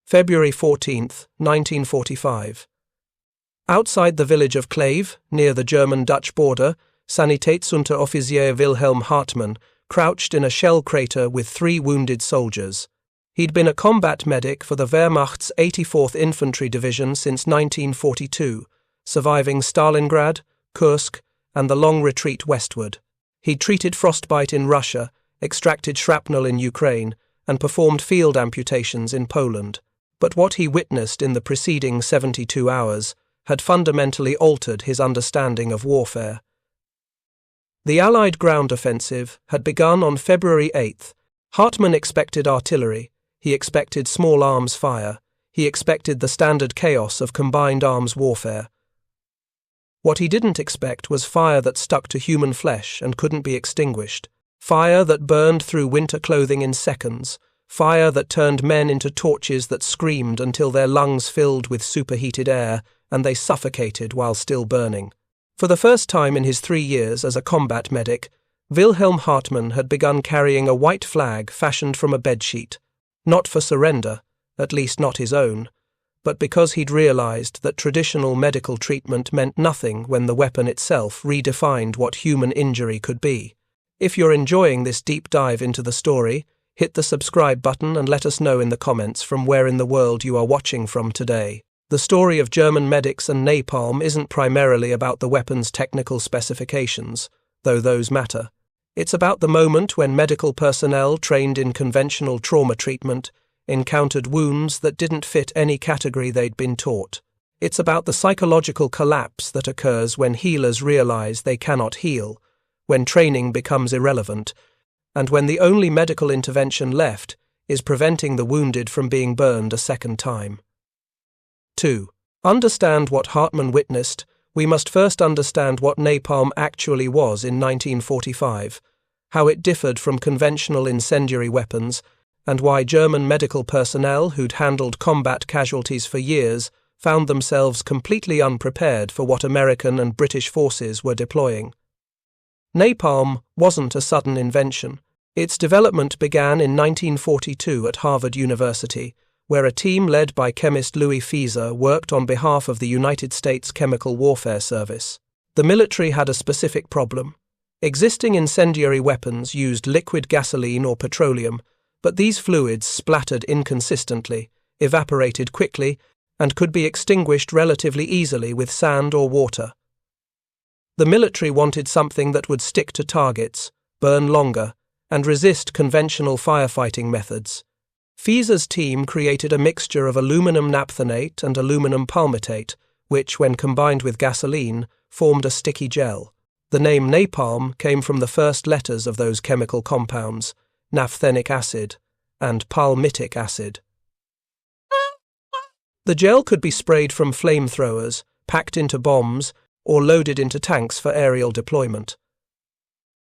February 14, 1945. Outside the village of Kleve, near the German-Dutch border, Sanitätsunteroffizier Wilhelm Hartmann crouched in a shell crater with 3 wounded soldiers. He'd been a combat medic for the Wehrmacht's 84th Infantry Division since 1942, surviving Stalingrad, Kursk, and the long retreat westward. He'd treated frostbite in Russia, extracted shrapnel in Ukraine, and performed field amputations in Poland. But what he witnessed in the preceding 72 hours had fundamentally altered his understanding of warfare. The Allied ground offensive had begun on February 8th. Hartmann expected artillery, he expected small arms fire, he expected the standard chaos of combined arms warfare. What he didn't expect was fire that stuck to human flesh and couldn't be extinguished, fire that burned through winter clothing in seconds, fire that turned men into torches that screamed until their lungs filled with superheated air and they suffocated while still burning. For the first time in his 3 years as a combat medic, Wilhelm Hartmann had begun carrying a white flag fashioned from a bedsheet, not for surrender, at least not his own, but because he'd realized that traditional medical treatment meant nothing when the weapon itself redefined what human injury could be. If you're enjoying this deep dive into the story, hit the subscribe button and let us know in the comments from where in the world you are watching from today. The story of German medics and napalm isn't primarily about the weapon's technical specifications, though those matter. It's about the moment when medical personnel trained in conventional trauma treatment encountered wounds that didn't fit any category they'd been taught. It's about the psychological collapse that occurs when healers realize they cannot heal, when training becomes irrelevant, and when the only medical intervention left is preventing the wounded from being burned a second time. 2. Understand what Hartmann witnessed, we must first understand what napalm actually was in 1945, how it differed from conventional incendiary weapons, and why German medical personnel who'd handled combat casualties for years found themselves completely unprepared for what American and British forces were deploying. Napalm wasn't a sudden invention. Its development began in 1942 at Harvard University, where a team led by chemist Louis Fieser worked on behalf of the United States Chemical Warfare Service. The military had a specific problem. Existing incendiary weapons used liquid gasoline or petroleum, but these fluids splattered inconsistently, evaporated quickly, and could be extinguished relatively easily with sand or water. The military wanted something that would stick to targets, burn longer, and resist conventional firefighting methods. Fieser's team created a mixture of aluminum naphthenate and aluminum palmitate, which, when combined with gasoline, formed a sticky gel. The name napalm came from the first letters of those chemical compounds, naphthenic acid and palmitic acid. The gel could be sprayed from flamethrowers, packed into bombs, or loaded into tanks for aerial deployment.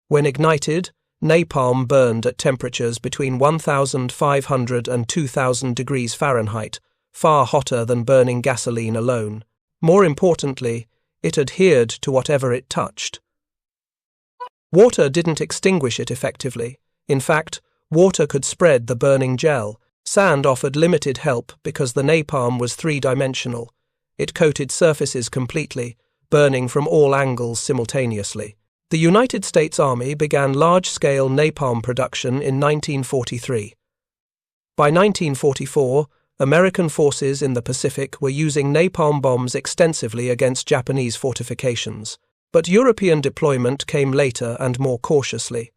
When ignited, napalm burned at temperatures between 1,500 and 2,000 degrees Fahrenheit, far hotter than burning gasoline alone. More importantly, it adhered to whatever it touched. Water didn't extinguish it effectively. In fact, water could spread the burning gel. Sand offered limited help because the napalm was 3-dimensional. It coated surfaces completely, burning from all angles simultaneously. The United States Army began large-scale napalm production in 1943. By 1944, American forces in the Pacific were using napalm bombs extensively against Japanese fortifications. But European deployment came later and more cautiously.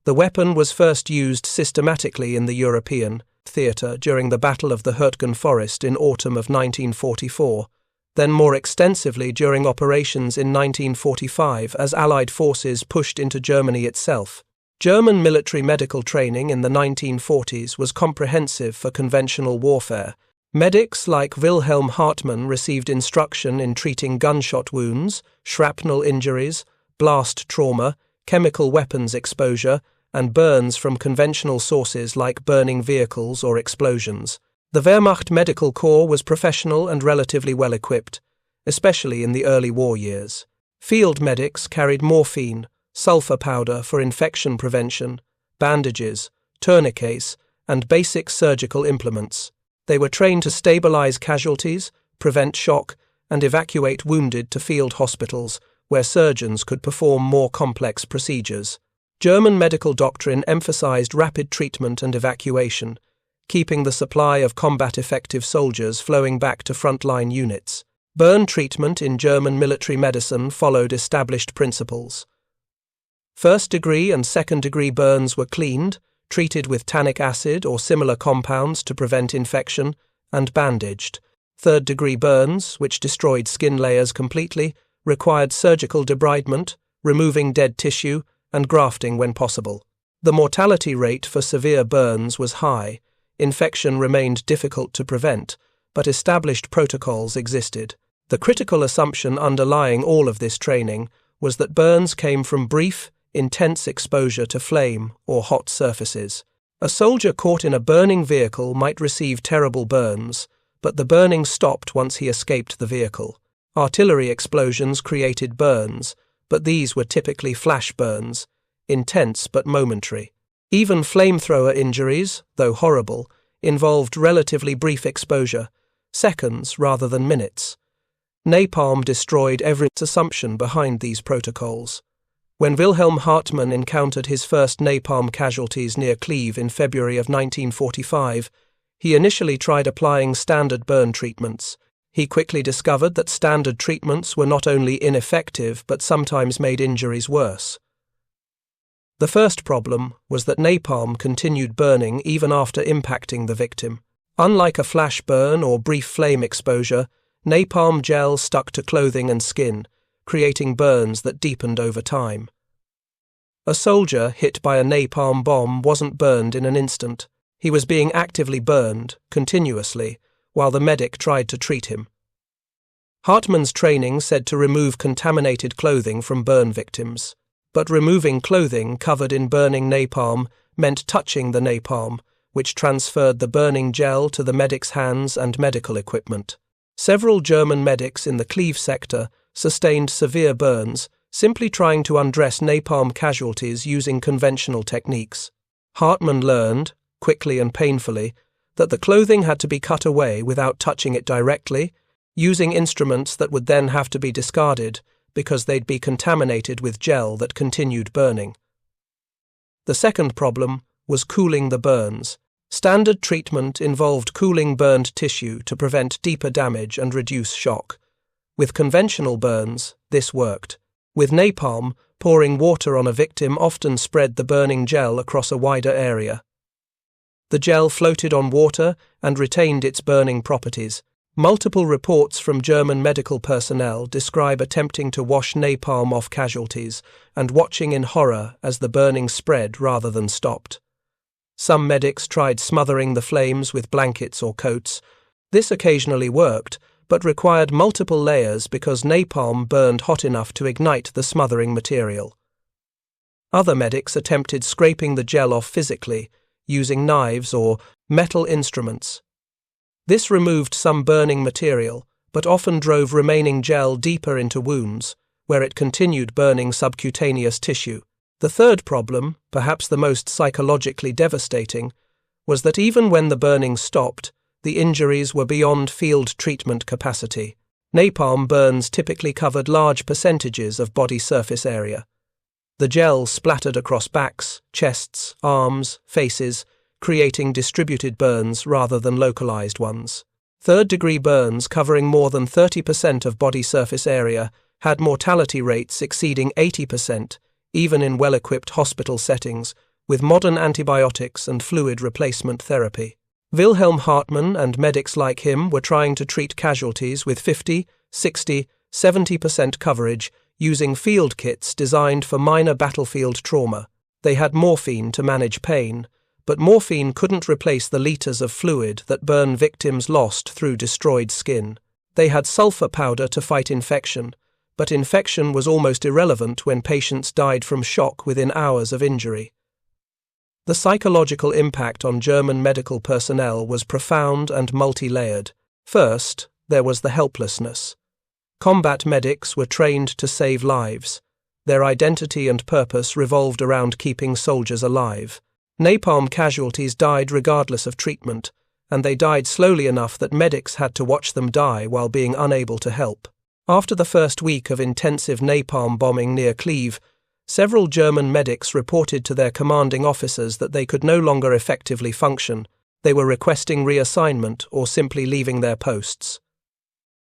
The weapon was first used systematically in the European theatre during the Battle of the Hurtgen Forest in autumn of 1944, then more extensively during operations in 1945 as Allied forces pushed into Germany itself. German military medical training in the 1940s was comprehensive for conventional warfare. Medics like Wilhelm Hartmann received instruction in treating gunshot wounds, shrapnel injuries, blast trauma, chemical weapons exposure, and burns from conventional sources like burning vehicles or explosions. The Wehrmacht Medical Corps was professional and relatively well equipped, especially in the early war years. Field medics carried morphine, sulfur powder for infection prevention, bandages, tourniquets, and basic surgical implements. They were trained to stabilize casualties, prevent shock, and evacuate wounded to field hospitals, where surgeons could perform more complex procedures. German medical doctrine emphasized rapid treatment and evacuation, keeping the supply of combat-effective soldiers flowing back to frontline units. Burn treatment in German military medicine followed established principles. First-degree and second-degree burns were cleaned, treated with tannic acid or similar compounds to prevent infection, and bandaged. Third-degree burns, which destroyed skin layers completely, required surgical debridement, removing dead tissue, and grafting when possible. The mortality rate for severe burns was high. Infection remained difficult to prevent, but established protocols existed. The critical assumption underlying all of this training was that burns came from brief, intense exposure to flame or hot surfaces. A soldier caught in a burning vehicle might receive terrible burns, but the burning stopped once he escaped the vehicle. Artillery explosions created burns, but these were typically flash burns, intense but momentary. Even flamethrower injuries, though horrible, involved relatively brief exposure, seconds rather than minutes. Napalm destroyed every assumption behind these protocols. When Wilhelm Hartmann encountered his first napalm casualties near Kleve in February of 1945, he initially tried applying standard burn treatments. He quickly discovered that standard treatments were not only ineffective but sometimes made injuries worse. The first problem was that napalm continued burning even after impacting the victim. Unlike a flash burn or brief flame exposure, napalm gel stuck to clothing and skin, creating burns that deepened over time. A soldier hit by a napalm bomb wasn't burned in an instant. He was being actively burned, continuously, while the medic tried to treat him. Hartmann's training said to remove contaminated clothing from burn victims, but removing clothing covered in burning napalm meant touching the napalm, which transferred the burning gel to the medic's hands and medical equipment. Several German medics in the Kleve sector sustained severe burns, simply trying to undress napalm casualties using conventional techniques. Hartmann learned, quickly and painfully, that the clothing had to be cut away without touching it directly, using instruments that would then have to be discarded because they'd be contaminated with gel that continued burning. The second problem was cooling the burns. Standard treatment involved cooling burned tissue to prevent deeper damage and reduce shock. With conventional burns, this worked. With napalm, pouring water on a victim often spread the burning gel across a wider area. The gel floated on water and retained its burning properties. Multiple reports from German medical personnel describe attempting to wash napalm off casualties and watching in horror as the burning spread rather than stopped. Some medics tried smothering the flames with blankets or coats. This occasionally worked, but required multiple layers because napalm burned hot enough to ignite the smothering material. Other medics attempted scraping the gel off physically, using knives or metal instruments. This removed some burning material, but often drove remaining gel deeper into wounds, where it continued burning subcutaneous tissue. The third problem, perhaps the most psychologically devastating, was that even when the burning stopped, the injuries were beyond field treatment capacity. Napalm burns typically covered large percentages of body surface area. The gel splattered across backs, chests, arms, faces, creating distributed burns rather than localized ones. Third-degree burns covering more than 30% of body surface area had mortality rates exceeding 80%, even in well-equipped hospital settings, with modern antibiotics and fluid replacement therapy. Wilhelm Hartmann and medics like him were trying to treat casualties with 50, 60, 70% coverage using field kits designed for minor battlefield trauma. They had morphine to manage pain, but morphine couldn't replace the liters of fluid that burn victims lost through destroyed skin. They had sulfur powder to fight infection, but infection was almost irrelevant when patients died from shock within hours of injury. The psychological impact on German medical personnel was profound and multi-layered. First, there was the helplessness. Combat medics were trained to save lives. Their identity and purpose revolved around keeping soldiers alive. Napalm casualties died regardless of treatment, and they died slowly enough that medics had to watch them die while being unable to help. After the first week of intensive napalm bombing near Kleve, several German medics reported to their commanding officers that they could no longer effectively function. They were requesting reassignment or simply leaving their posts.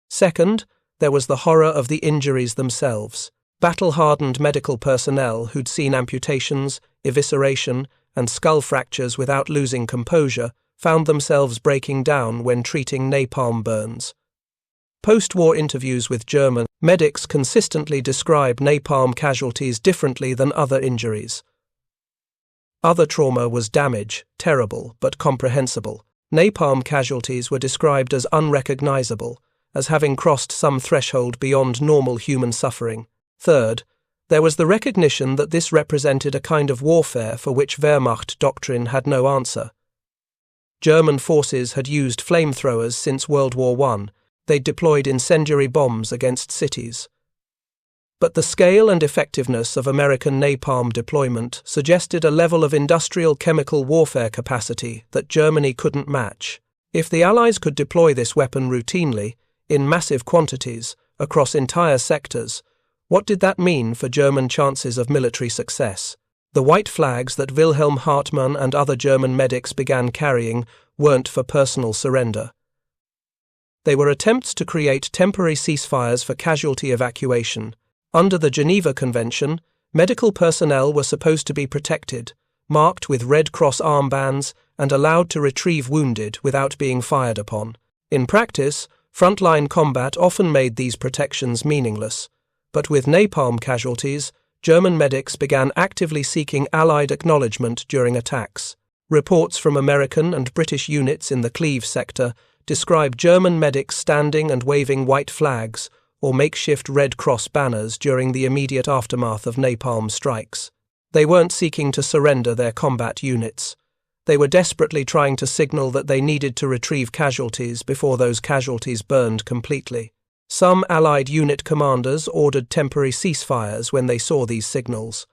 Second, there was the horror of the injuries themselves. Battle-hardened medical personnel who'd seen amputations, evisceration, and skull fractures without losing composure found themselves breaking down when treating napalm burns. Post-war interviews with German medics consistently describe napalm casualties differently than other injuries. Other trauma was damage, terrible but comprehensible. Napalm casualties were described as unrecognizable, as having crossed some threshold beyond normal human suffering. Third, there was the recognition that this represented a kind of warfare for which Wehrmacht doctrine had no answer. German forces had used flamethrowers since World War I. They'd deployed incendiary bombs against cities. But the scale and effectiveness of American napalm deployment suggested a level of industrial chemical warfare capacity that Germany couldn't match. If the Allies could deploy this weapon routinely, in massive quantities, across entire sectors, what did that mean for German chances of military success? The white flags that Wilhelm Hartmann and other German medics began carrying weren't for personal surrender. They were attempts to create temporary ceasefires for casualty evacuation. Under the Geneva Convention, medical personnel were supposed to be protected, marked with Red Cross armbands, and allowed to retrieve wounded without being fired upon. In practice, frontline combat often made these protections meaningless. But with napalm casualties, German medics began actively seeking Allied acknowledgement during attacks. Reports from American and British units in the Kleve sector describe German medics standing and waving white flags or makeshift Red Cross banners during the immediate aftermath of napalm strikes. They weren't seeking to surrender their combat units. They were desperately trying to signal that they needed to retrieve casualties before those casualties burned completely. Some Allied unit commanders ordered temporary ceasefires when they saw these signals.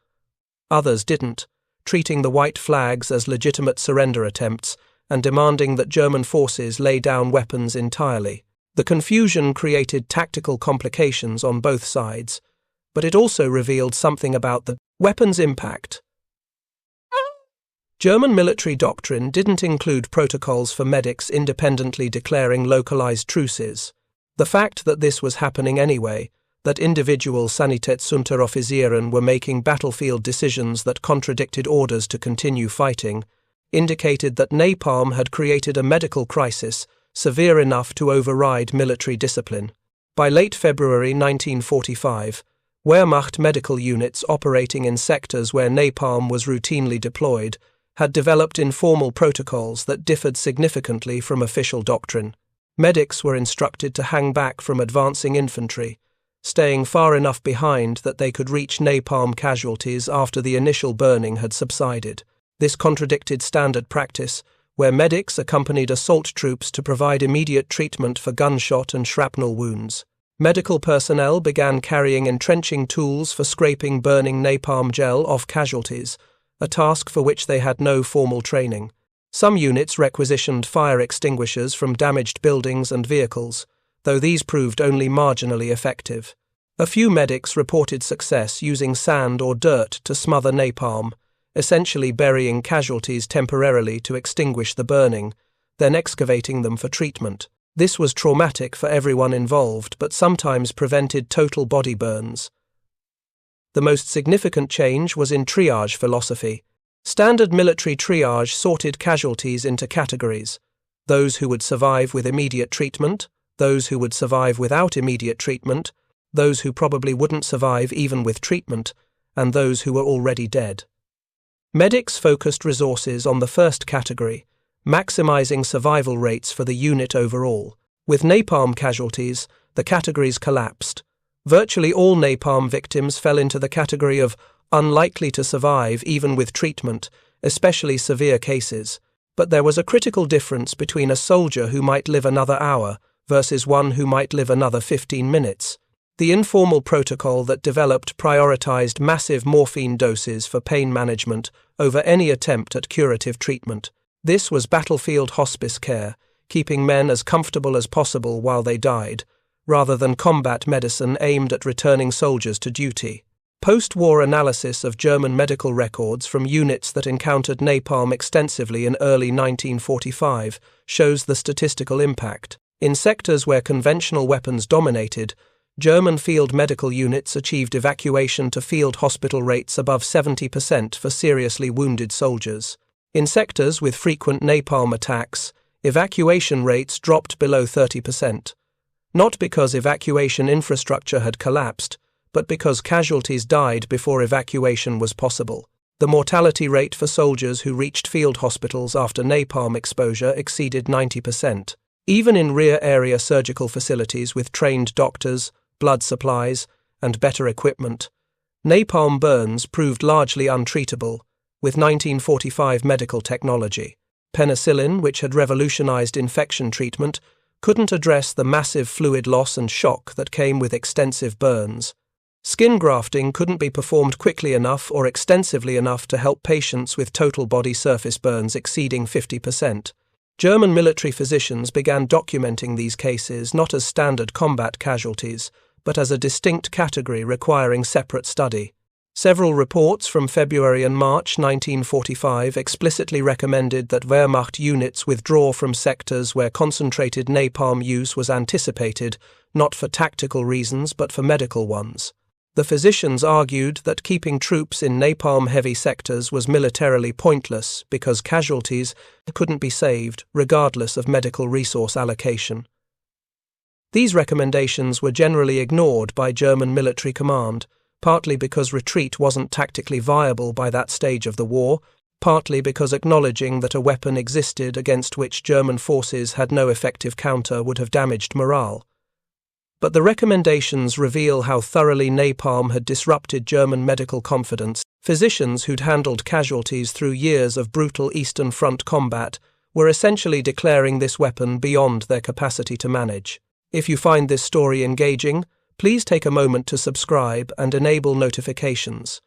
Others didn't, treating the white flags as legitimate surrender attempts and demanding that German forces lay down weapons entirely. The confusion created tactical complications on both sides, but it also revealed something about the weapon's impact. German military doctrine didn't include protocols for medics independently declaring localized truces. The fact that this was happening anyway, that individual Sanitätsunteroffizieren were making battlefield decisions that contradicted orders to continue fighting, indicated that napalm had created a medical crisis severe enough to override military discipline. By late February 1945, Wehrmacht medical units operating in sectors where napalm was routinely deployed had developed informal protocols that differed significantly from official doctrine. Medics were instructed to hang back from advancing infantry, staying far enough behind that they could reach napalm casualties after the initial burning had subsided. This contradicted standard practice, where medics accompanied assault troops to provide immediate treatment for gunshot and shrapnel wounds. Medical personnel began carrying entrenching tools for scraping burning napalm gel off casualties, a task for which they had no formal training. Some units requisitioned fire extinguishers from damaged buildings and vehicles, though these proved only marginally effective. A few medics reported success using sand or dirt to smother napalm, essentially burying casualties temporarily to extinguish the burning, then excavating them for treatment. This was traumatic for everyone involved, but sometimes prevented total body burns. The most significant change was in triage philosophy. Standard military triage sorted casualties into categories: those who would survive with immediate treatment, those who would survive without immediate treatment, those who probably wouldn't survive even with treatment, and those who were already dead. Medics focused resources on the first category, maximizing survival rates for the unit overall. With napalm casualties, the categories collapsed. Virtually all napalm victims fell into the category of unlikely to survive even with treatment, especially severe cases. But there was a critical difference between a soldier who might live another hour versus one who might live another 15 minutes. The informal protocol that developed prioritized massive morphine doses for pain management over any attempt at curative treatment. This was battlefield hospice care, keeping men as comfortable as possible while they died, rather than combat medicine aimed at returning soldiers to duty. Post-war analysis of German medical records from units that encountered napalm extensively in early 1945 shows the statistical impact. In sectors where conventional weapons dominated, German field medical units achieved evacuation to field hospital rates above 70% for seriously wounded soldiers. In sectors with frequent napalm attacks, evacuation rates dropped below 30%. Not because evacuation infrastructure had collapsed, but because casualties died before evacuation was possible. The mortality rate for soldiers who reached field hospitals after napalm exposure exceeded 90%. Even in rear-area surgical facilities with trained doctors, blood supplies, and better equipment, napalm burns proved largely untreatable with 1945 medical technology. Penicillin, which had revolutionized infection treatment, couldn't address the massive fluid loss and shock that came with extensive burns. Skin grafting couldn't be performed quickly enough or extensively enough to help patients with total body surface burns exceeding 50%. German military physicians began documenting these cases not as standard combat casualties, but as a distinct category requiring separate study. Several reports from February and March 1945 explicitly recommended that Wehrmacht units withdraw from sectors where concentrated napalm use was anticipated, not for tactical reasons but for medical ones. The physicians argued that keeping troops in napalm-heavy sectors was militarily pointless because casualties couldn't be saved, regardless of medical resource allocation. These recommendations were generally ignored by German military command, partly because retreat wasn't tactically viable by that stage of the war, partly because acknowledging that a weapon existed against which German forces had no effective counter would have damaged morale. But the recommendations reveal how thoroughly napalm had disrupted German medical confidence. Physicians who'd handled casualties through years of brutal Eastern Front combat were essentially declaring this weapon beyond their capacity to manage. If you find this story engaging, please take a moment to subscribe and enable notifications.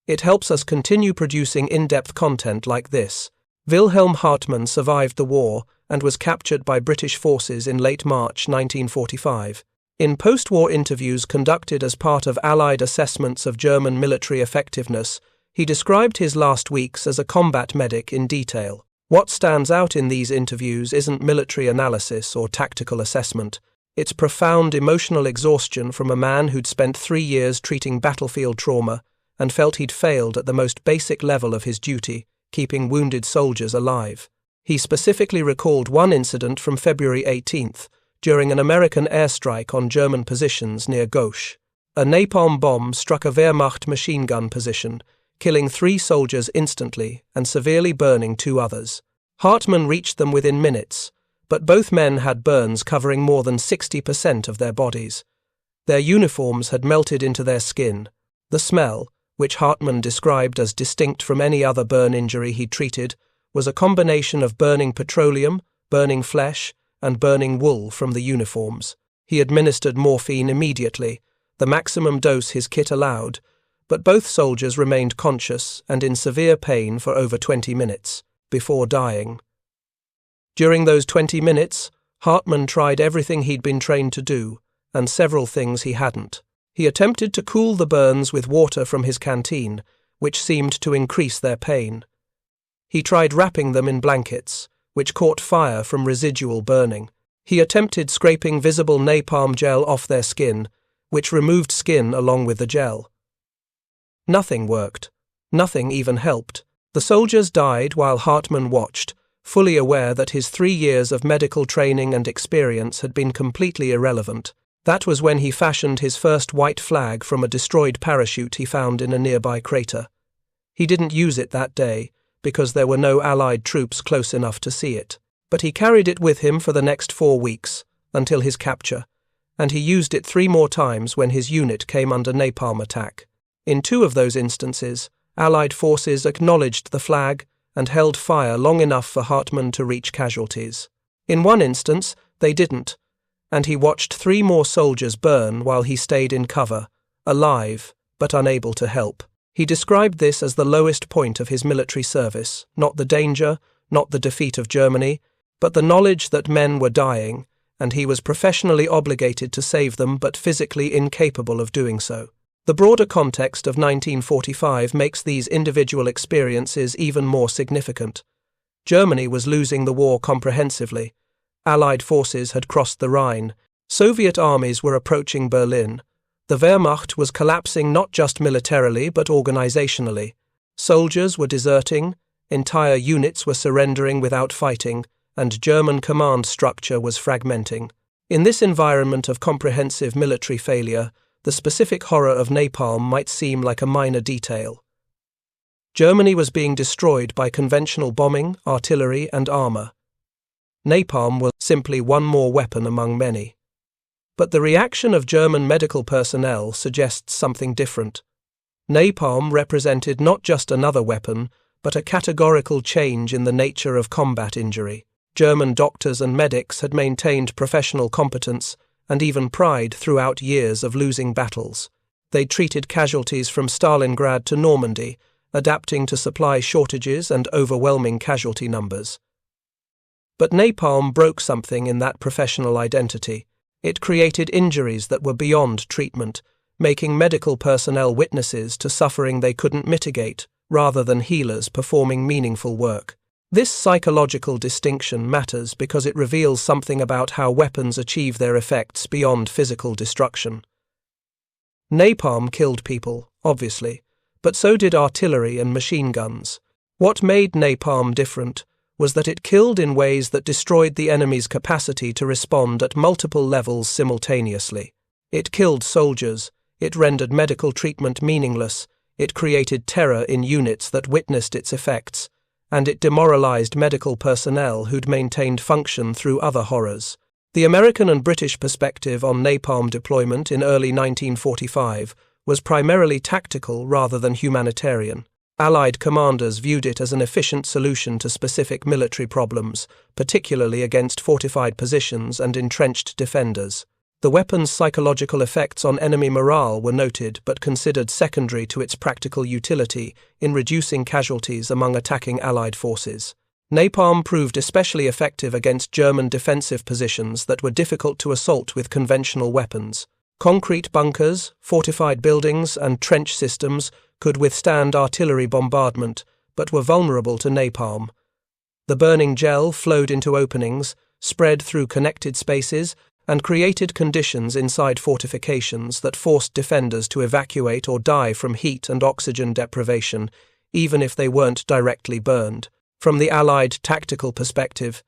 It helps us continue producing in-depth content like this. Wilhelm Hartmann survived the war and was captured by British forces in late March 1945. In post-war interviews conducted as part of Allied assessments of German military effectiveness, he described his last weeks as a combat medic in detail. What stands out in these interviews isn't military analysis or tactical assessment. It's profound emotional exhaustion from a man who'd spent 3 years treating battlefield trauma and felt he'd failed at the most basic level of his duty, keeping wounded soldiers alive. He specifically recalled one incident from February 18th, during an American airstrike on German positions near Gauche. A napalm bomb struck a Wehrmacht machine gun position, killing 3 soldiers instantly and severely burning 2 others. Hartmann reached them within minutes, but both men had burns covering more than 60% of their bodies. Their uniforms had melted into their skin. The smell, which Hartmann described as distinct from any other burn injury he'd treated, was a combination of burning petroleum, burning flesh, and burning wool from the uniforms. He administered morphine immediately, the maximum dose his kit allowed, but both soldiers remained conscious and in severe pain for over 20 minutes, before dying. During those 20 minutes, Hartmann tried everything he'd been trained to do, and several things he hadn't. He attempted to cool the burns with water from his canteen, which seemed to increase their pain. He tried wrapping them in blankets, which caught fire from residual burning. He attempted scraping visible napalm gel off their skin, which removed skin along with the gel. Nothing worked. Nothing even helped. The soldiers died while Hartmann watched, fully aware that his 3 years of medical training and experience had been completely irrelevant. That was when he fashioned his first white flag from a destroyed parachute he found in a nearby crater. He didn't use it that day, because there were no Allied troops close enough to see it. But he carried it with him for the next 4 weeks, until his capture, and he used it 3 more times when his unit came under napalm attack. In 2 of those instances, Allied forces acknowledged the flag and held fire long enough for Hartmann to reach casualties. In one instance, they didn't, and he watched 3 more soldiers burn while he stayed in cover, alive, but unable to help. He described this as the lowest point of his military service, not the danger, not the defeat of Germany, but the knowledge that men were dying, and he was professionally obligated to save them but physically incapable of doing so. The broader context of 1945 makes these individual experiences even more significant. Germany was losing the war comprehensively. Allied forces had crossed the Rhine. Soviet armies were approaching Berlin. The Wehrmacht was collapsing not just militarily but organizationally. Soldiers were deserting, entire units were surrendering without fighting, and German command structure was fragmenting. In this environment of comprehensive military failure, the specific horror of napalm might seem like a minor detail. Germany was being destroyed by conventional bombing, artillery, and armor. Napalm was simply one more weapon among many. But the reaction of German medical personnel suggests something different. Napalm represented not just another weapon, but a categorical change in the nature of combat injury. German doctors and medics had maintained professional competence and even pride throughout years of losing battles. They treated casualties from Stalingrad to Normandy, adapting to supply shortages and overwhelming casualty numbers. But napalm broke something in that professional identity. It created injuries that were beyond treatment, making medical personnel witnesses to suffering they couldn't mitigate, rather than healers performing meaningful work. This psychological distinction matters because it reveals something about how weapons achieve their effects beyond physical destruction. Napalm killed people, obviously, but so did artillery and machine guns. What made napalm different was that it killed in ways that destroyed the enemy's capacity to respond at multiple levels simultaneously. It killed soldiers, it rendered medical treatment meaningless, it created terror in units that witnessed its effects, and it demoralized medical personnel who'd maintained function through other horrors. The American and British perspective on napalm deployment in early 1945 was primarily tactical rather than humanitarian. Allied commanders viewed it as an efficient solution to specific military problems, particularly against fortified positions and entrenched defenders. The weapon's psychological effects on enemy morale were noted but considered secondary to its practical utility in reducing casualties among attacking Allied forces. Napalm proved especially effective against German defensive positions that were difficult to assault with conventional weapons. Concrete bunkers, fortified buildings, and trench systems could withstand artillery bombardment, but were vulnerable to napalm. The burning gel flowed into openings, spread through connected spaces, and created conditions inside fortifications that forced defenders to evacuate or die from heat and oxygen deprivation, even if they weren't directly burned. From the Allied tactical perspective,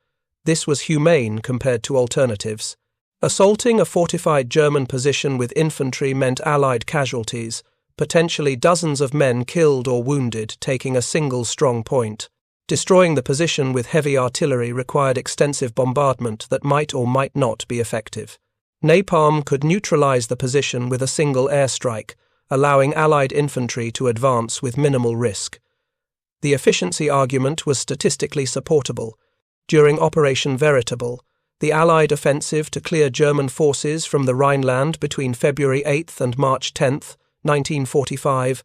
this was humane compared to alternatives. Assaulting a fortified German position with infantry meant Allied casualties, potentially dozens of men killed or wounded taking a single strong point. Destroying the position with heavy artillery required extensive bombardment that might or might not be effective. Napalm could neutralize the position with a single airstrike, allowing Allied infantry to advance with minimal risk. The efficiency argument was statistically supportable. During Operation Veritable, the Allied offensive to clear German forces from the Rhineland between February 8 and March 10, 1945,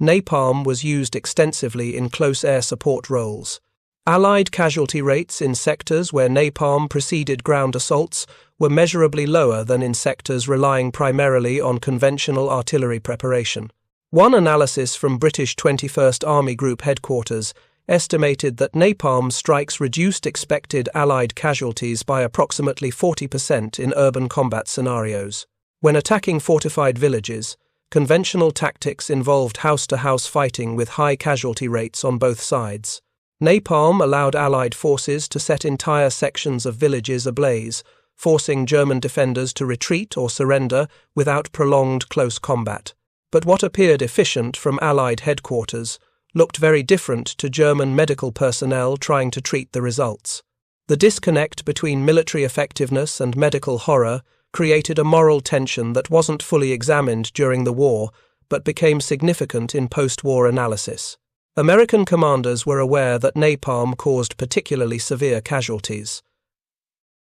napalm was used extensively in close air support roles. Allied casualty rates in sectors where napalm preceded ground assaults were measurably lower than in sectors relying primarily on conventional artillery preparation. One analysis from British 21st Army Group headquarters estimated that napalm strikes reduced expected Allied casualties by approximately 40% in urban combat scenarios. When attacking fortified villages, conventional tactics involved house-to-house fighting with high casualty rates on both sides. Napalm allowed Allied forces to set entire sections of villages ablaze, forcing German defenders to retreat or surrender without prolonged close combat. But what appeared efficient from Allied headquarters looked very different to German medical personnel trying to treat the results. The disconnect between military effectiveness and medical horror created a moral tension that wasn't fully examined during the war, but became significant in post-war analysis. American commanders were aware that napalm caused particularly severe casualties.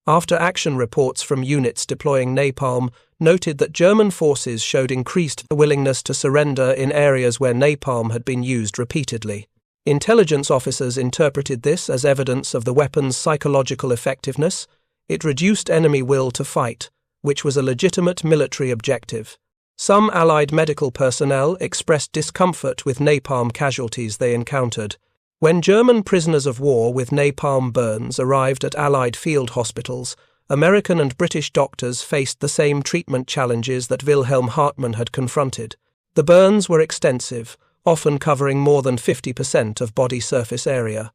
After-action reports from units deploying napalm noted that German forces showed increased willingness to surrender in areas where napalm had been used repeatedly. Intelligence officers interpreted this as evidence of the weapon's psychological effectiveness. It reduced enemy will to fight, which was a legitimate military objective. Some Allied medical personnel expressed discomfort with napalm casualties they encountered. When German prisoners of war with napalm burns arrived at Allied field hospitals, American and British doctors faced the same treatment challenges that Wilhelm Hartmann had confronted. The burns were extensive, often covering more than 50% of body surface area.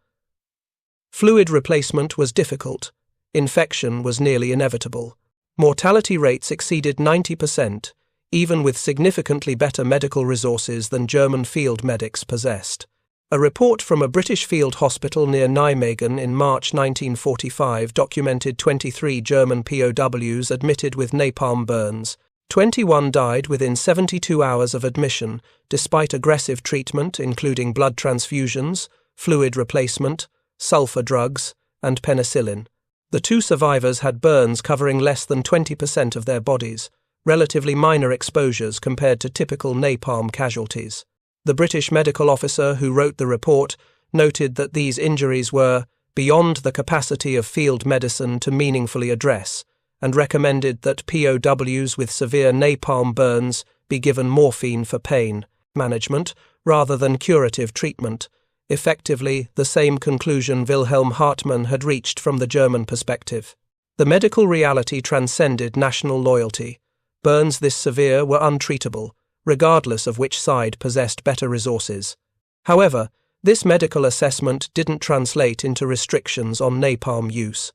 Fluid replacement was difficult. Infection was nearly inevitable. Mortality rates exceeded 90%, even with significantly better medical resources than German field medics possessed. A report from a British field hospital near Nijmegen in March 1945 documented 23 German POWs admitted with napalm burns. 21 died within 72 hours of admission, despite aggressive treatment including blood transfusions, fluid replacement, sulfur drugs, and penicillin. The 2 survivors had burns covering less than 20% of their bodies, relatively minor exposures compared to typical napalm casualties. The British medical officer who wrote the report noted that these injuries were beyond the capacity of field medicine to meaningfully address, and recommended that POWs with severe napalm burns be given morphine for pain management rather than curative treatment, effectively the same conclusion Wilhelm Hartmann had reached from the German perspective. The medical reality transcended national loyalty. Burns this severe were untreatable, regardless of which side possessed better resources. However, this medical assessment didn't translate into restrictions on napalm use.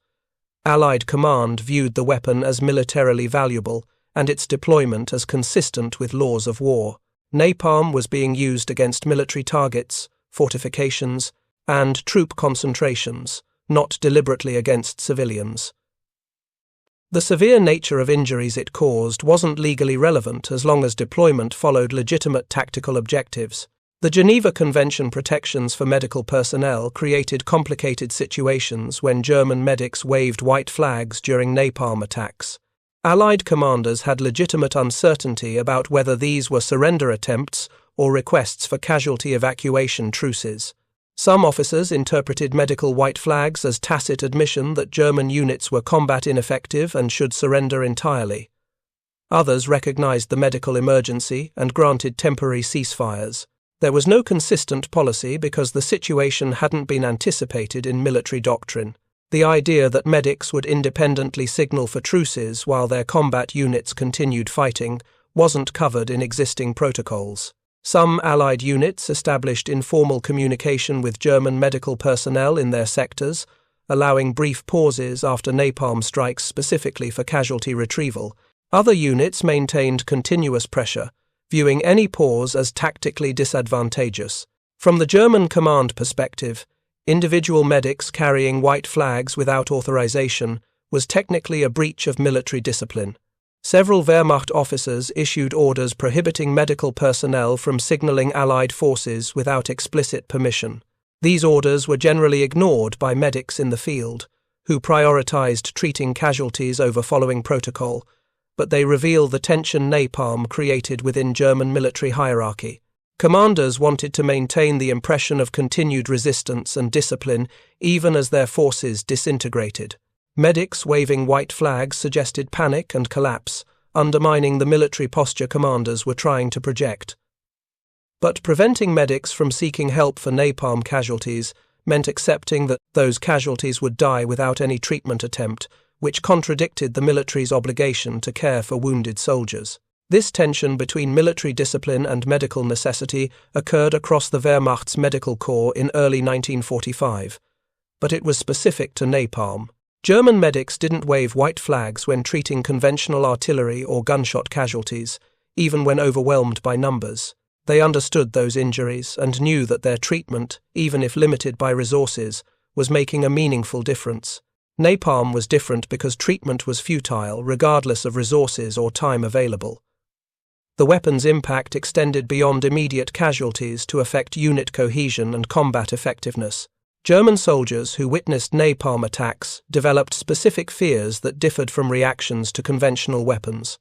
Allied command viewed the weapon as militarily valuable and its deployment as consistent with laws of war. Napalm was being used against military targets, fortifications, and troop concentrations, not deliberately against civilians. The severe nature of injuries it caused wasn't legally relevant as long as deployment followed legitimate tactical objectives. The Geneva Convention protections for medical personnel created complicated situations when German medics waved white flags during napalm attacks. Allied commanders had legitimate uncertainty about whether these were surrender attempts or requests for casualty evacuation truces. Some officers interpreted medical white flags as tacit admission that German units were combat ineffective and should surrender entirely. Others recognized the medical emergency and granted temporary ceasefires. There was no consistent policy because the situation hadn't been anticipated in military doctrine. The idea that medics would independently signal for truces while their combat units continued fighting wasn't covered in existing protocols. Some Allied units established informal communication with German medical personnel in their sectors, allowing brief pauses after napalm strikes specifically for casualty retrieval. Other units maintained continuous pressure, viewing any pause as tactically disadvantageous. From the German command perspective, individual medics carrying white flags without authorization was technically a breach of military discipline. Several Wehrmacht officers issued orders prohibiting medical personnel from signaling Allied forces without explicit permission. These orders were generally ignored by medics in the field, who prioritized treating casualties over following protocol, but they reveal the tension napalm created within German military hierarchy. Commanders wanted to maintain the impression of continued resistance and discipline even as their forces disintegrated. Medics waving white flags suggested panic and collapse, undermining the military posture commanders were trying to project. But preventing medics from seeking help for napalm casualties meant accepting that those casualties would die without any treatment attempt, which contradicted the military's obligation to care for wounded soldiers. This tension between military discipline and medical necessity occurred across the Wehrmacht's medical corps in early 1945, but it was specific to napalm. German medics didn't wave white flags when treating conventional artillery or gunshot casualties, even when overwhelmed by numbers. They understood those injuries and knew that their treatment, even if limited by resources, was making a meaningful difference. Napalm was different because treatment was futile regardless of resources or time available. The weapon's impact extended beyond immediate casualties to affect unit cohesion and combat effectiveness. German soldiers who witnessed napalm attacks developed specific fears that differed from reactions to conventional weapons.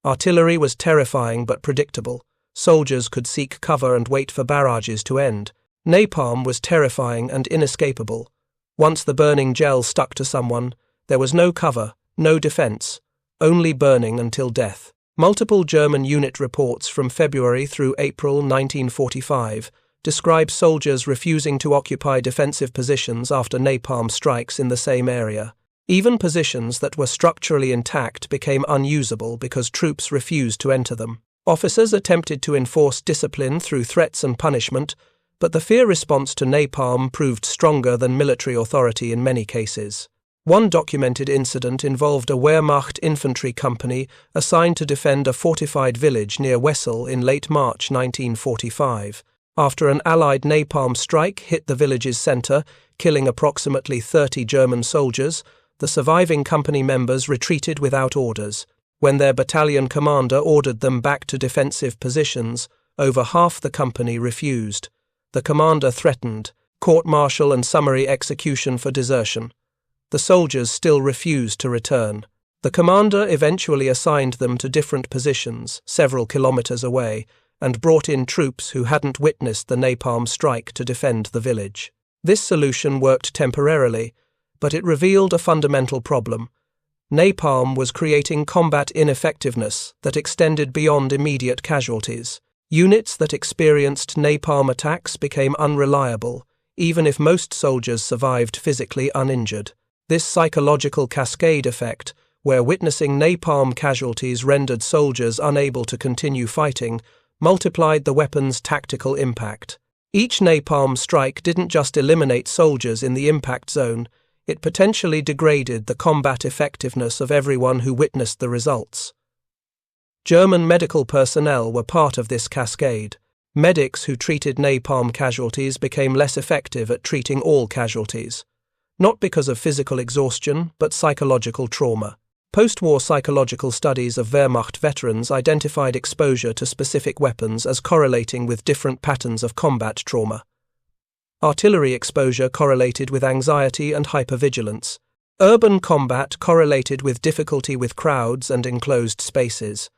Artillery was terrifying but predictable. Soldiers could seek cover and wait for barrages to end. Napalm was terrifying and inescapable. Once the burning gel stuck to someone, there was no cover, no defense, only burning until death. Multiple German unit reports from February through April 1945 describe soldiers refusing to occupy defensive positions after napalm strikes in the same area. Even positions that were structurally intact became unusable because troops refused to enter them. Officers attempted to enforce discipline through threats and punishment, but the fear response to napalm proved stronger than military authority in many cases. One documented incident involved a Wehrmacht infantry company assigned to defend a fortified village near Wessel in late March 1945. After an Allied napalm strike hit the village's centre, killing approximately 30 German soldiers, the surviving company members retreated without orders. When their battalion commander ordered them back to defensive positions, over half the company refused. The commander threatened court-martial and summary execution for desertion. The soldiers still refused to return. The commander eventually assigned them to different positions, several kilometers away, and brought in troops who hadn't witnessed the napalm strike to defend the village. This solution worked temporarily, but it revealed a fundamental problem. Napalm was creating combat ineffectiveness that extended beyond immediate casualties. Units that experienced napalm attacks became unreliable, even if most soldiers survived physically uninjured. This psychological cascade effect, where witnessing napalm casualties rendered soldiers unable to continue fighting, multiplied the weapon's tactical impact. Each napalm strike didn't just eliminate soldiers in the impact zone, it potentially degraded the combat effectiveness of everyone who witnessed the results. German medical personnel were part of this cascade. Medics who treated napalm casualties became less effective at treating all casualties. Not because of physical exhaustion, but psychological trauma. Post-war psychological studies of Wehrmacht veterans identified exposure to specific weapons as correlating with different patterns of combat trauma. Artillery exposure correlated with anxiety and hypervigilance. Urban combat correlated with difficulty with crowds and enclosed spaces.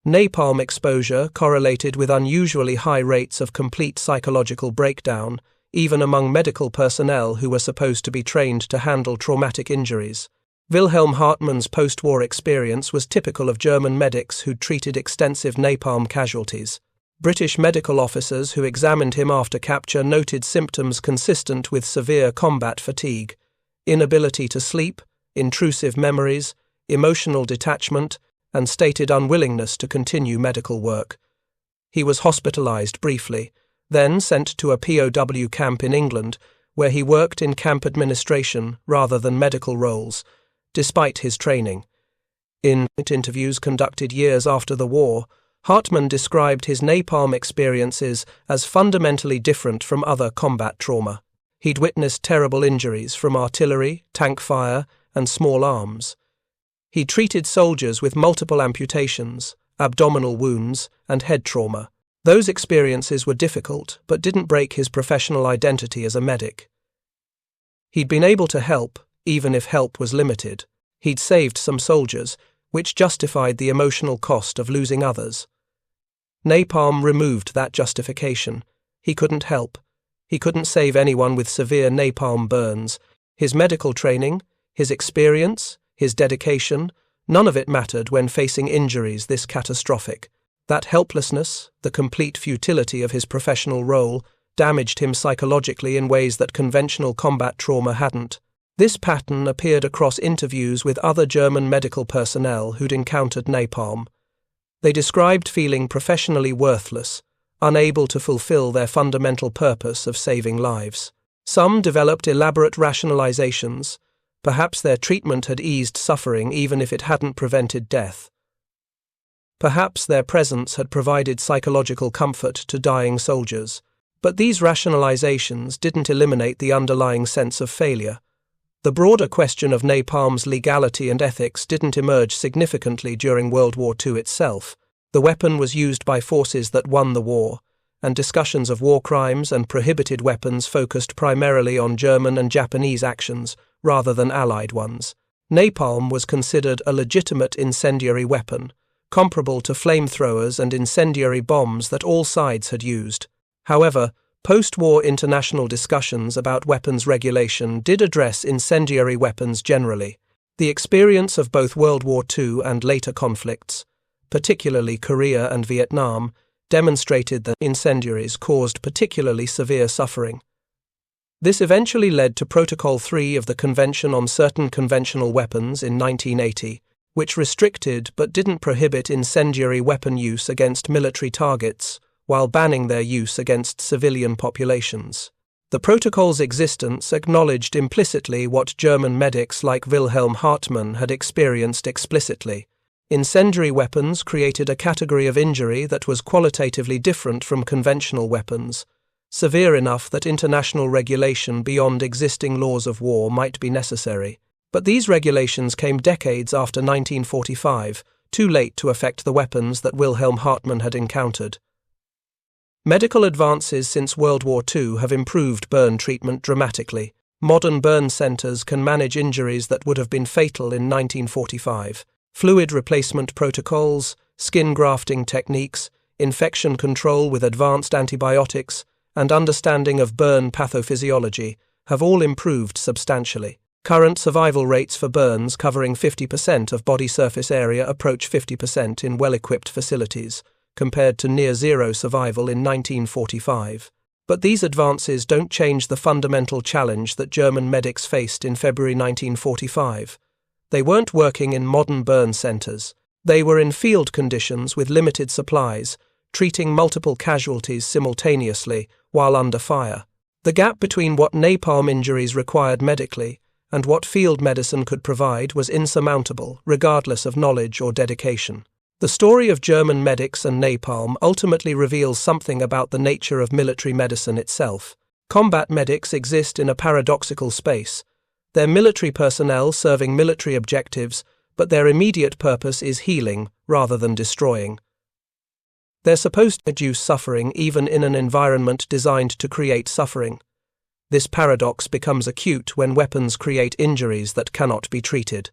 Napalm exposure correlated with unusually high rates of complete psychological breakdown, even among medical personnel who were supposed to be trained to handle traumatic injuries. Wilhelm Hartmann's post-war experience was typical of German medics who'd treated extensive napalm casualties. British medical officers who examined him after capture noted symptoms consistent with severe combat fatigue, inability to sleep, intrusive memories, emotional detachment, and stated unwillingness to continue medical work. He was hospitalized briefly, then sent to a POW camp in England, where he worked in camp administration rather than medical roles, despite his training. In interviews conducted years after the war, Hartmann described his napalm experiences as fundamentally different from other combat trauma. He'd witnessed terrible injuries from artillery, tank fire, and small arms. He treated soldiers with multiple amputations, abdominal wounds, and head trauma. Those experiences were difficult, but didn't break his professional identity as a medic. He'd been able to help, even if help was limited. He'd saved some soldiers, which justified the emotional cost of losing others. Napalm removed that justification. He couldn't help. He couldn't save anyone with severe napalm burns. His medical training, his experience, his dedication, none of it mattered when facing injuries this catastrophic. That helplessness, the complete futility of his professional role, damaged him psychologically in ways that conventional combat trauma hadn't. This pattern appeared across interviews with other German medical personnel who'd encountered napalm. They described feeling professionally worthless, unable to fulfill their fundamental purpose of saving lives. Some developed elaborate rationalizations. Perhaps their treatment had eased suffering even if it hadn't prevented death. Perhaps their presence had provided psychological comfort to dying soldiers. But these rationalizations didn't eliminate the underlying sense of failure. The broader question of napalm's legality and ethics didn't emerge significantly during World War II itself. The weapon was used by forces that won the war, and discussions of war crimes and prohibited weapons focused primarily on German and Japanese actions rather than Allied ones. Napalm was considered a legitimate incendiary weapon, comparable to flamethrowers and incendiary bombs that all sides had used. However, Post-war international discussions about weapons regulation did address incendiary weapons generally. The experience of both World War II and later conflicts, particularly Korea and Vietnam, demonstrated that incendiaries caused particularly severe suffering. This eventually led to Protocol 3 of the Convention on Certain Conventional Weapons in 1980, which restricted but didn't prohibit incendiary weapon use against military targets, while banning their use against civilian populations. The protocol's existence acknowledged implicitly what German medics like Wilhelm Hartmann had experienced explicitly. Incendiary weapons created a category of injury that was qualitatively different from conventional weapons, severe enough that international regulation beyond existing laws of war might be necessary. But these regulations came decades after 1945, too late to affect the weapons that Wilhelm Hartmann had encountered. Medical advances since World War II have improved burn treatment dramatically. Modern burn centers can manage injuries that would have been fatal in 1945. Fluid replacement protocols, skin grafting techniques, infection control with advanced antibiotics, and understanding of burn pathophysiology have all improved substantially. Current survival rates for burns covering 50% of body surface area approach 50% in well-equipped facilities, compared to near-zero survival in 1945. But these advances don't change the fundamental challenge that German medics faced in February 1945. They weren't working in modern burn centers. They were in field conditions with limited supplies, treating multiple casualties simultaneously while under fire. The gap between what napalm injuries required medically and what field medicine could provide was insurmountable, regardless of knowledge or dedication. The story of German medics and napalm ultimately reveals something about the nature of military medicine itself. Combat medics exist in a paradoxical space. They're military personnel serving military objectives, but their immediate purpose is healing rather than destroying. They're supposed to reduce suffering even in an environment designed to create suffering. This paradox becomes acute when weapons create injuries that cannot be treated.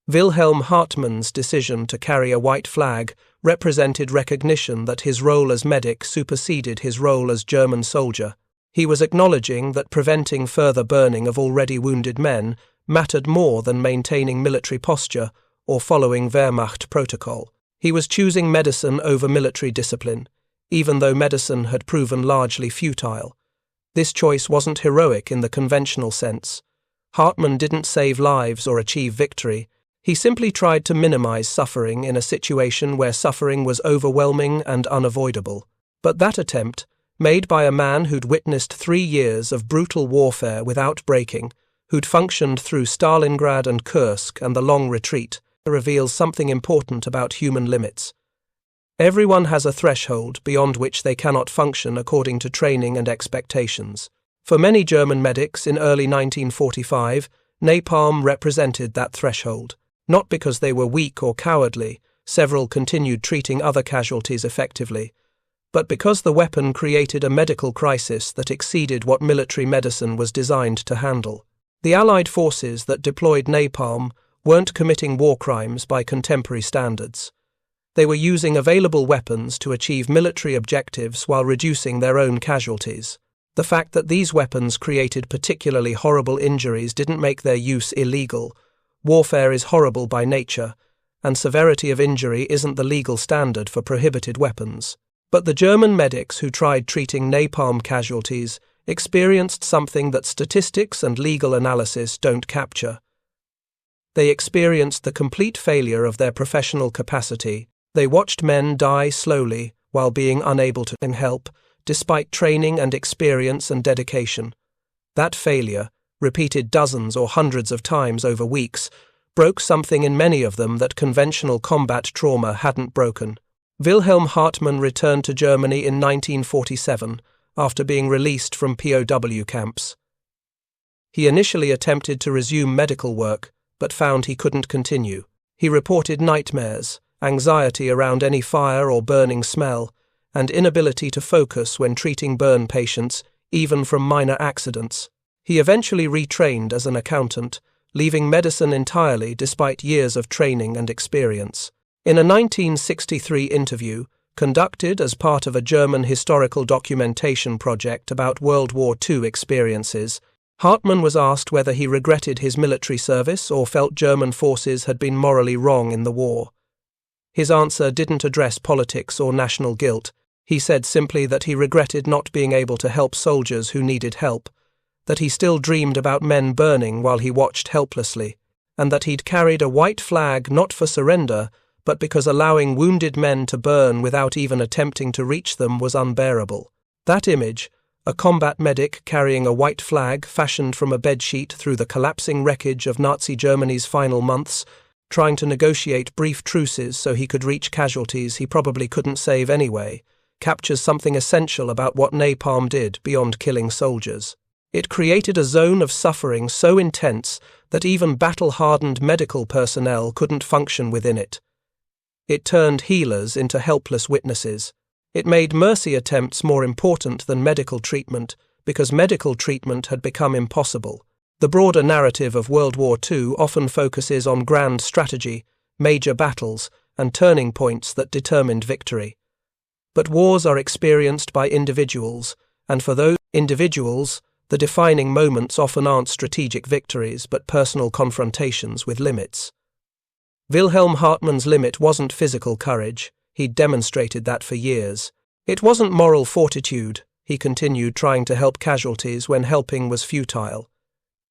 Wilhelm Hartmann's decision to carry a white flag represented recognition that his role as medic superseded his role as German soldier. He was acknowledging that preventing further burning of already wounded men mattered more than maintaining military posture or following Wehrmacht protocol. He was choosing medicine over military discipline, even though medicine had proven largely futile. This choice wasn't heroic in the conventional sense. Hartmann didn't save lives or achieve victory. He simply tried to minimize suffering in a situation where suffering was overwhelming and unavoidable. But that attempt, made by a man who'd witnessed 3 years of brutal warfare without breaking, who'd functioned through Stalingrad and Kursk and the long retreat, reveals something important about human limits. Everyone has a threshold beyond which they cannot function according to training and expectations. For many German medics in early 1945, napalm represented that threshold. Not because they were weak or cowardly, several continued treating other casualties effectively, but because the weapon created a medical crisis that exceeded what military medicine was designed to handle. The Allied forces that deployed napalm weren't committing war crimes by contemporary standards. They were using available weapons to achieve military objectives while reducing their own casualties. The fact that these weapons created particularly horrible injuries didn't make their use illegal. Warfare is horrible by nature, and severity of injury isn't the legal standard for prohibited weapons. But the German medics who tried treating napalm casualties experienced something that statistics and legal analysis don't capture. They experienced the complete failure of their professional capacity. They watched men die slowly while being unable to help, despite training and experience and dedication. That failure, repeated dozens or hundreds of times over weeks, broke something in many of them that conventional combat trauma hadn't broken. Wilhelm Hartmann returned to Germany in 1947 after being released from POW camps. He initially attempted to resume medical work, but found he couldn't continue. He reported nightmares, anxiety around any fire or burning smell, and inability to focus when treating burn patients, even from minor accidents. He eventually retrained as an accountant, leaving medicine entirely despite years of training and experience. In a 1963 interview, conducted as part of a German historical documentation project about World War II experiences. Hartmann was asked whether he regretted his military service or felt German forces had been morally wrong in the war. His answer didn't address politics or national guilt. He said simply that he regretted not being able to help soldiers who needed help, that he still dreamed about men burning while he watched helplessly, and that he'd carried a white flag not for surrender, but because allowing wounded men to burn without even attempting to reach them was unbearable. That image, a combat medic carrying a white flag fashioned from a bedsheet through the collapsing wreckage of Nazi Germany's final months, trying to negotiate brief truces so he could reach casualties he probably couldn't save anyway, captures something essential about what napalm did beyond killing soldiers. It created a zone of suffering so intense that even battle-hardened medical personnel couldn't function within it. It turned healers into helpless witnesses. It made mercy attempts more important than medical treatment because medical treatment had become impossible. The broader narrative of World War II often focuses on grand strategy, major battles, and turning points that determined victory. But wars are experienced by individuals, and for those individuals, the defining moments often aren't strategic victories but personal confrontations with limits. Wilhelm Hartmann's limit wasn't physical courage. He'd demonstrated that for years. It wasn't moral fortitude. He continued trying to help casualties when helping was futile.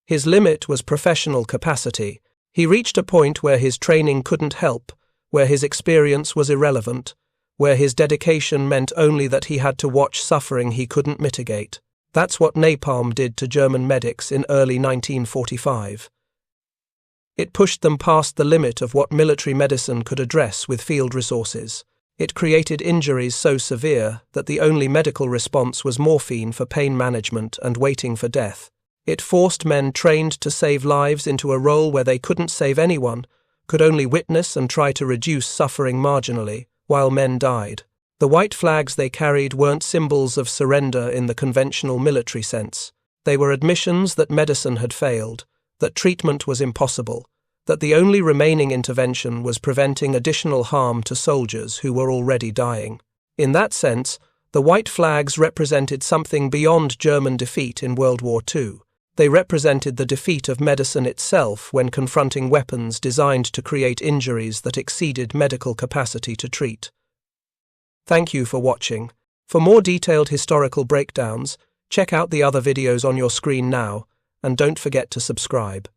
His limit was professional capacity. He reached a point where his training couldn't help, where his experience was irrelevant, where his dedication meant only that he had to watch suffering he couldn't mitigate. That's what napalm did to German medics in early 1945. It pushed them past the limit of what military medicine could address with field resources. It created injuries so severe that the only medical response was morphine for pain management and waiting for death. It forced men trained to save lives into a role where they couldn't save anyone, could only witness and try to reduce suffering marginally, while men died. The white flags they carried weren't symbols of surrender in the conventional military sense. They were admissions that medicine had failed, that treatment was impossible, that the only remaining intervention was preventing additional harm to soldiers who were already dying. In that sense, the white flags represented something beyond German defeat in World War II. They represented the defeat of medicine itself when confronting weapons designed to create injuries that exceeded medical capacity to treat. Thank you for watching. For more detailed historical breakdowns, check out the other videos on your screen now, and don't forget to subscribe.